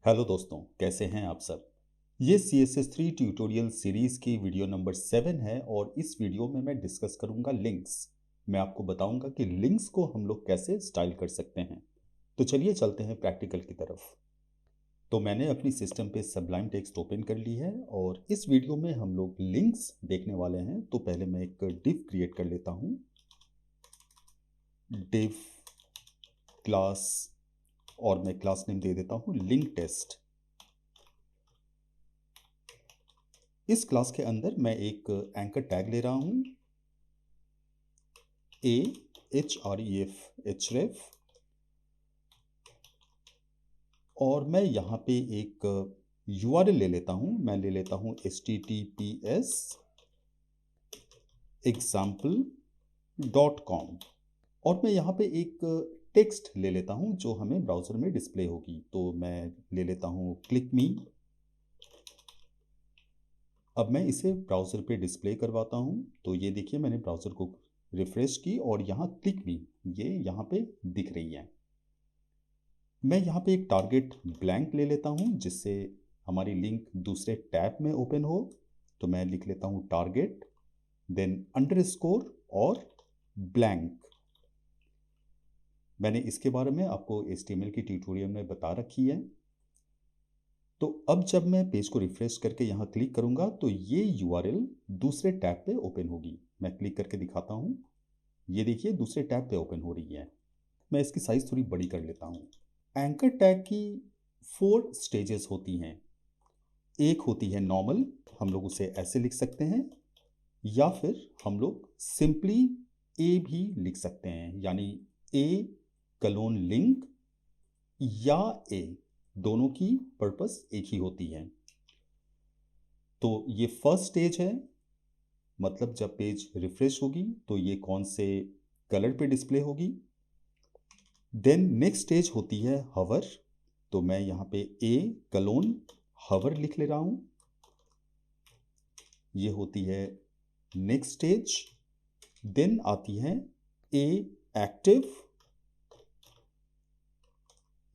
Hello दोस्तों, कैसे हैं आप सब। ये CSS3 ट्यूटोरियल सीरीज़ की वीडियो नंबर 7 है और इस वीडियो में मैं डिस्कस करूंगा लिंक्स। मैं आपको बताऊंगा कि लिंक्स को हम लोग कैसे स्टाइल कर सकते हैं। तो चलिए चलते हैं प्रैक्टिकल की तरफ। तो मैंने अपनी सिस्टम पे सबलाइम टेक्स्ट ओपन कर ली है और इस वीडियो में हम लोग लिंक्स देखने वाले हैं। तो पहले मैं एक डिव क्रिएट कर लेता हूँ, डिव क्लास, और मैं क्लास नेम दे देता हूँ लिंक टेस्ट। इस क्लास के अंदर मैं एक एंकर टैग ले रहा हूँ, href, और मैं यहाँ पे एक URL ले लेता हूँ। मैं ले लेता हूँ https example.com, और मैं यहाँ पे एक टेक्स्ट ले लेता हूँ जो हमें ब्राउज़र में डिस्प्ले होगी। तो मैं ले लेता हूँ क्लिक मी। अब मैं इसे ब्राउज़र पे डिस्प्ले करवाता हूँ। तो ये देखिए, मैंने ब्राउज़र को रिफ्रेश की और यहाँ क्लिक मी ये यहाँ पे दिख रही है। मैं यहाँ पे एक टारगेट ब्लैंक ले लेता हूँ जिससे हमारी लिंक दूसरे टैब में ओपन हो। तो मैं लिख लेता हूँ टारगेट, देन अंडरस्कोर और ब्लैंक। मैंने इसके बारे में आपको HTML की ट्यूटोरियल में बता रखी है। तो अब जब मैं पेज को रिफ्रेश करके यहाँ क्लिक करूँगा तो ये URL दूसरे टैब पे ओपन होगी। मैं क्लिक करके दिखाता हूँ, ये देखिए दूसरे टैब पे ओपन हो रही है। मैं इसकी साइज़ थोड़ी बड़ी कर लेता हूँ। एंकर टैग की 4 स्टेजेस होती हैं। एक होती है नॉर्मल, हम लोग उसे ऐसे लिख सकते हैं, या फिर हम लोग सिंपली ए भी लिख सकते हैं, यानी A: लिंक या ए, दोनों की पर्पस एक ही होती है। तो ये फर्स्ट स्टेज है, मतलब जब पेज रिफ्रेश होगी तो ये कौन से कलर पे डिस्प्ले होगी। देन नेक्स्ट स्टेज होती है हवर। तो मैं यहाँ पे A: हवर लिख ले रहा हूँ, ये होती है नेक्स्ट स्टेज। देन आती है A: एक्टिव,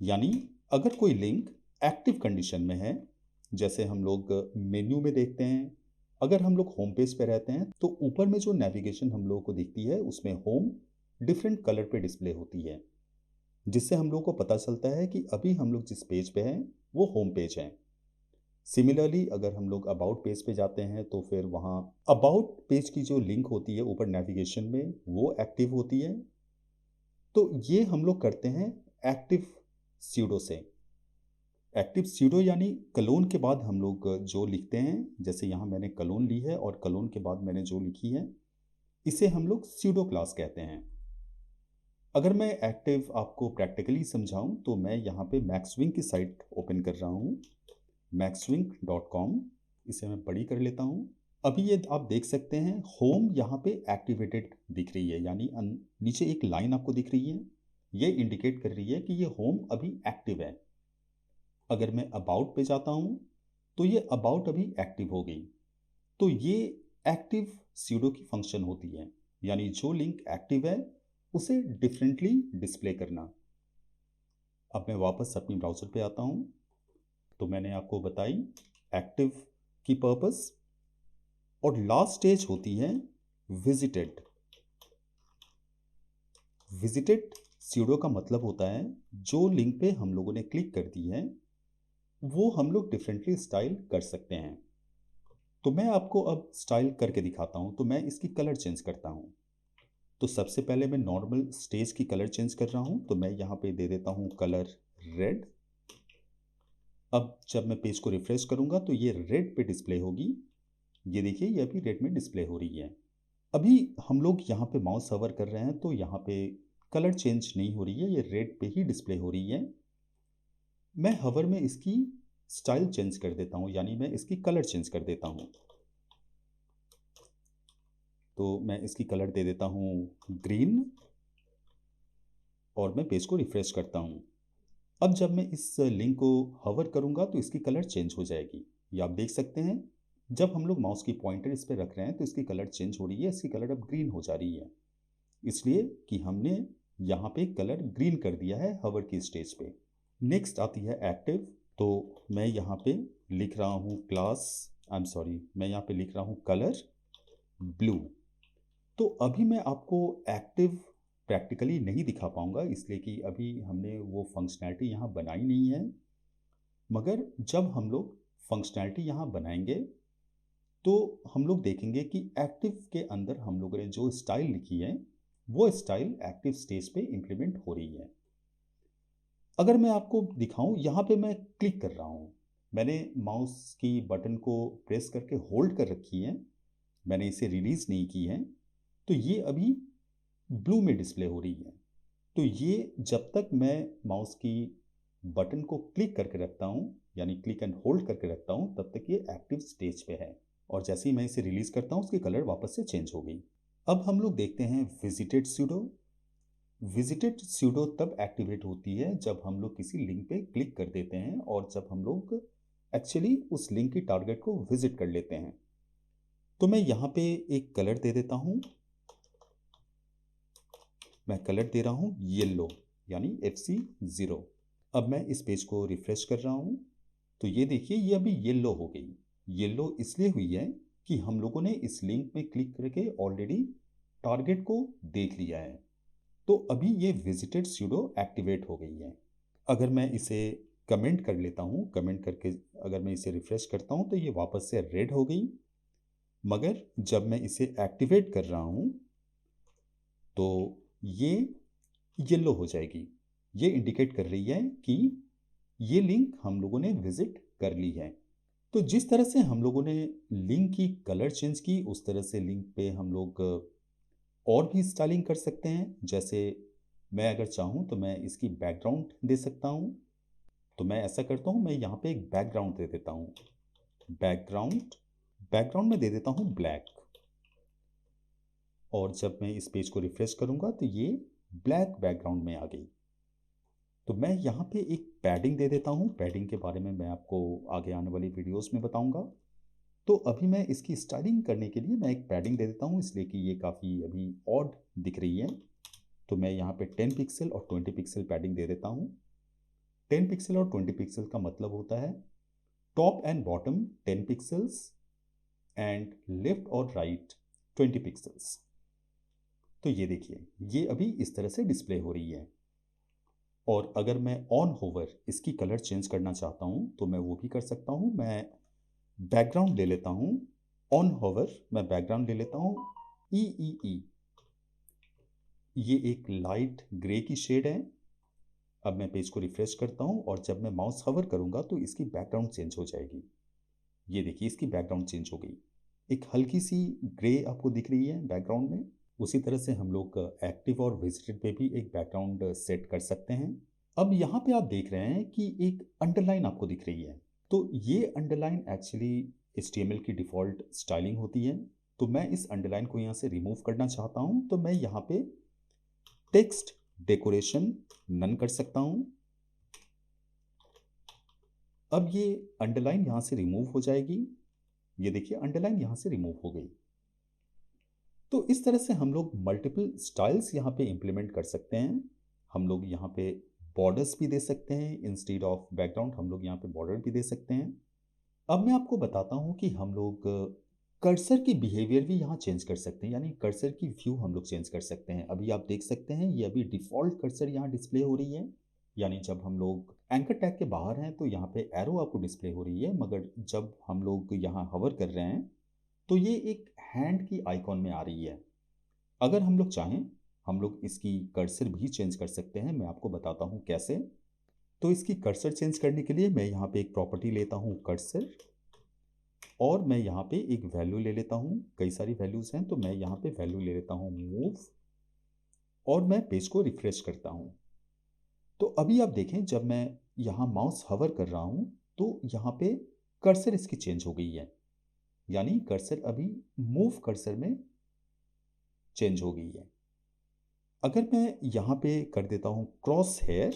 यानी अगर कोई लिंक एक्टिव कंडीशन में है, जैसे हम लोग मेन्यू में देखते हैं, अगर हम लोग होम पेज पे रहते हैं तो ऊपर में जो नेविगेशन हम लोगों को दिखती है उसमें होम डिफरेंट कलर पे डिस्प्ले होती है, जिससे हम लोगों को पता चलता है कि अभी हम लोग जिस पेज पे हैं वो होम पेज है। सिमिलरली अगर हम लोग अबाउट पेज पे जाते हैं तो फिर वहाँ अबाउट पेज की जो लिंक होती है ऊपर नेविगेशन में वो एक्टिव होती है। तो ये हम लोग करते हैं एक्टिव स्यूडो से। एक्टिव स्यूडो यानी कलोन के बाद हम लोग जो लिखते हैं, जैसे यहाँ मैंने कलोन ली है और कलोन के बाद मैंने जो लिखी है, इसे हम लोग स्यूडो क्लास कहते हैं। अगर मैं एक्टिव आपको प्रैक्टिकली समझाऊं तो मैं यहाँ पे मैक्सविंग की साइट ओपन कर रहा हूँ, maxwing.com। इसे मैं बड़ी कर लेता हूँ। अभी ये आप देख सकते हैं होम यहाँ पे एक्टिवेटेड दिख रही है, यानी नीचे एक लाइन आपको दिख रही है, ये इंडिकेट कर रही है कि ये होम अभी एक्टिव है। अगर मैं अबाउट पे जाता हूँ तो ये अबाउट अभी एक्टिव हो गई। तो ये एक्टिव स्यूडो की फंक्शन होती है, यानी जो लिंक एक्टिव है उसे डिफरेंटली डिस्प्ले करना। अब मैं वापस अपनी ब्राउज़र पे आता हूँ। तो मैंने आपको बताई एक्टिव की पर्पस, और लास्ट स्टेज होती है विजिटेड। विजिटेड स्यूडो का मतलब होता है जो लिंक पे हम लोगों ने क्लिक कर दी है वो हम लोग डिफरेंटली स्टाइल कर सकते हैं। तो मैं आपको अब स्टाइल करके दिखाता हूँ। तो मैं इसकी कलर चेंज करता हूँ। तो सबसे पहले मैं नॉर्मल स्टेज की कलर चेंज कर रहा हूँ, तो मैं यहाँ पे दे देता हूँ कलर रेड। अब जब मैं पेज को रिफ्रेश करूँगा तो ये रेड पे डिस्प्ले होगी। ये देखिए, ये अभी रेड में डिस्प्ले हो रही है। अभी हम लोग यहाँ पे माउस हवर कर रहे हैं तो यहाँ पे कलर चेंज नहीं हो रही है, ये रेड पे ही डिस्प्ले हो रही है। मैं हवर में इसकी स्टाइल चेंज कर देता हूँ, यानी मैं इसकी कलर चेंज कर देता हूँ। तो मैं इसकी कलर दे देता हूँ ग्रीन, और मैं पेज को रिफ्रेश करता हूँ। अब जब मैं इस लिंक को हवर करूँगा तो इसकी कलर चेंज हो जाएगी। ये आप देख सकते हैं, जब हम लोग माउस की पॉइंटर इस पर रख रहे हैं तो इसकी कलर चेंज हो रही है, इसकी कलर अब ग्रीन हो जा रही है, इसलिए कि हमने यहाँ पे कलर ग्रीन कर दिया है हवर की स्टेज पे। नेक्स्ट आती है एक्टिव। तो मैं यहाँ पे लिख रहा हूँ क्लास, आई एम सॉरी, मैं यहाँ पे लिख रहा हूँ कलर ब्लू। तो अभी मैं आपको एक्टिव प्रैक्टिकली नहीं दिखा पाऊँगा, इसलिए कि अभी हमने वो फंक्शनैलिटी यहाँ बनाई नहीं है। मगर जब हम लोग फंक्शनैलिटी यहाँ बनाएंगे तो हम लोग देखेंगे कि एक्टिव के अंदर हम लोगों ने जो स्टाइल लिखी है वो स्टाइल एक्टिव स्टेज पे इम्प्लीमेंट हो रही है। अगर मैं आपको दिखाऊं, यहाँ पे मैं क्लिक कर रहा हूँ, मैंने माउस की बटन को प्रेस करके होल्ड कर रखी है, मैंने इसे रिलीज नहीं की है, तो ये अभी ब्लू में डिस्प्ले हो रही है। तो ये जब तक मैं माउस की बटन को क्लिक करके रखता हूँ, यानी क्लिक एंड होल्ड करके रखता हूँ, तब तक ये एक्टिव स्टेज पे है। और जैसे ही मैं इसे रिलीज करता हूँ उसकी कलर वापस से चेंज हो गई। अब हम लोग देखते हैं विजिटेड स्यूडो। विजिटेड स्यूडो तब एक्टिवेट होती है जब हम लोग किसी लिंक पे क्लिक कर देते हैं और जब हम लोग एक्चुअली उस लिंक की टारगेट को विजिट कर लेते हैं। तो मैं यहाँ पे एक कलर दे देता हूँ, मैं कलर दे रहा हूँ येलो, यानी FC0। अब मैं इस पेज को रिफ्रेश कर रहा हूँ तो ये देखिए ये अभी येलो हो गई। येलो इसलिए हुई है कि हम लोगों ने इस लिंक में क्लिक करके ऑलरेडी टारगेट को देख लिया है। तो अभी ये विजिटेड स्यूडो एक्टिवेट हो गई है। अगर मैं इसे कमेंट कर लेता हूँ, कमेंट करके अगर मैं इसे रिफ्रेश करता हूँ तो ये वापस से रेड हो गई। मगर जब मैं इसे एक्टिवेट कर रहा हूँ तो ये येलो हो जाएगी। ये इंडिकेट कर रही है कि ये लिंक हम लोगों ने विजिट कर ली है। तो जिस तरह से हम लोगों ने लिंक की कलर चेंज की, उस तरह से लिंक पे हम लोग और भी स्टाइलिंग कर सकते हैं। जैसे मैं अगर चाहूँ तो मैं इसकी बैकग्राउंड दे सकता हूँ। तो मैं ऐसा करता हूँ, मैं यहाँ पे एक बैकग्राउंड दे देता हूँ। बैकग्राउंड, बैकग्राउंड में दे देता हूँ ब्लैक। और जब मैं इस पेज को रिफ्रेश करूँगा तो ये ब्लैक बैकग्राउंड में आ गई। तो मैं यहाँ पे एक पैडिंग दे देता हूँ। पैडिंग के बारे में मैं आपको आगे आने वाली वीडियोस में बताऊँगा। तो अभी मैं इसकी स्टाइलिंग करने के लिए मैं एक पैडिंग दे देता हूँ, इसलिए कि ये काफ़ी अभी ऑड दिख रही है। तो मैं यहाँ पे 10 पिक्सल और 20 पिक्सल पैडिंग दे देता हूँ। 10 पिक्सल और 20 पिक्सल का मतलब होता है top and bottom 10 pixels and left और राइट 20 पिक्सल्स। तो ये देखिए ये अभी इस तरह से डिस्प्ले हो रही है। और अगर मैं ऑन होवर इसकी कलर चेंज करना चाहता हूँ तो मैं वो भी कर सकता हूँ। मैं बैकग्राउंड ले लेता हूँ, ऑन होवर मैं बैकग्राउंड ले लेता हूँ ई। ये एक लाइट ग्रे की शेड है। अब मैं पेज को रिफ्रेश करता हूँ और जब मैं माउस हवर करूँगा तो इसकी बैकग्राउंड चेंज हो जाएगी। ये देखिए इसकी बैकग्राउंड चेंज हो गई, एक हल्की सी ग्रे आपको दिख रही है बैकग्राउंड में। उसी तरह से हम लोग एक्टिव और विजिटेड पे भी एक बैकग्राउंड सेट कर सकते हैं। अब यहाँ पे आप देख रहे हैं कि एक अंडरलाइन आपको दिख रही है। तो ये अंडरलाइन एक्चुअली HTML की डिफ़ॉल्ट स्टाइलिंग होती है। तो मैं इस अंडरलाइन को यहाँ से रिमूव करना चाहता हूँ, तो मैं यहाँ पे टेक्स्ट डेकोरेशन नन कर सकता हूँ। अब ये अंडरलाइन यहाँ से रिमूव हो जाएगी। ये देखिए अंडरलाइन यहाँ से रिमूव हो गई। तो इस तरह से हम लोग मल्टीपल स्टाइल्स यहाँ पे इम्प्लीमेंट कर सकते हैं। हम लोग यहाँ पे बॉर्डर्स भी दे सकते हैं, इंस्टेड ऑफ बैकग्राउंड हम लोग यहाँ पे बॉर्डर भी दे सकते हैं। अब मैं आपको बताता हूँ कि हम लोग कर्सर की बिहेवियर भी यहाँ चेंज कर सकते हैं, यानी कर्सर की व्यू हम लोग चेंज कर सकते हैं। अभी आप देख सकते हैं ये अभी डिफ़ॉल्ट कर्सर यहाँ डिस्प्ले हो रही है, यानी जब हम लोग एंकर टैग के बाहर हैं तो यहाँ पे एरो आपको डिस्प्ले हो रही है। मगर जब हम लोग यहाँ हवर कर रहे हैं तो ये एक हैंड की आइकॉन में आ रही है। अगर हम लोग चाहें हम लोग इसकी कर्सर भी चेंज कर सकते हैं, मैं आपको बताता हूँ कैसे। तो इसकी कर्सर चेंज करने के लिए मैं यहाँ पे एक प्रॉपर्टी लेता हूँ कर्सर, और मैं यहाँ पे एक वैल्यू ले लेता हूँ। कई सारी वैल्यूज़ हैं तो मैं यहाँ पे वैल्यू ले लेता हूँ मूव, और मैं पेज को रिफ्रेश करता हूँ। तो अभी आप देखें जब मैं यहाँ माउस हवर कर रहा हूँ तो यहाँ पे कर्सर इसकी चेंज हो गई है, यानी कर्सर अभी मूव कर्सर में चेंज हो गई है। अगर मैं यहाँ पे कर देता हूँ क्रॉस हेयर,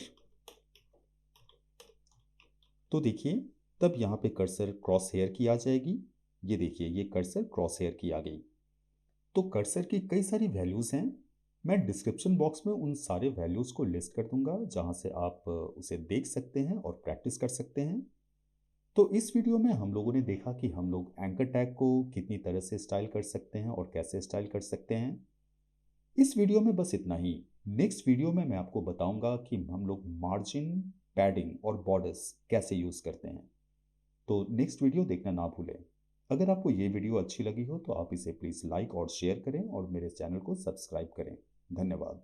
तो देखिए तब यहाँ पे कर्सर क्रॉस हेयर की आ जाएगी। ये देखिए ये कर्सर क्रॉस हेयर की आ गई। तो कर्सर की कई सारी वैल्यूज़ हैं। मैं डिस्क्रिप्शन बॉक्स में उन सारे वैल्यूज़ को लिस्ट कर दूंगा जहां से आप उसे देख सकते हैं और प्रैक्टिस कर सकते हैं। तो इस वीडियो में हम लोगों ने देखा कि हम लोग एंकर टैग को कितनी तरह से स्टाइल कर सकते हैं और कैसे स्टाइल कर सकते हैं। इस वीडियो में बस इतना ही। नेक्स्ट वीडियो में मैं आपको बताऊंगा कि हम लोग मार्जिन, पैडिंग और बॉर्डर्स कैसे यूज़ करते हैं। तो नेक्स्ट वीडियो देखना ना भूलें। अगर आपको ये वीडियो अच्छी लगी हो तो आप इसे प्लीज़ लाइक और शेयर करें और मेरे चैनल को सब्सक्राइब करें। धन्यवाद।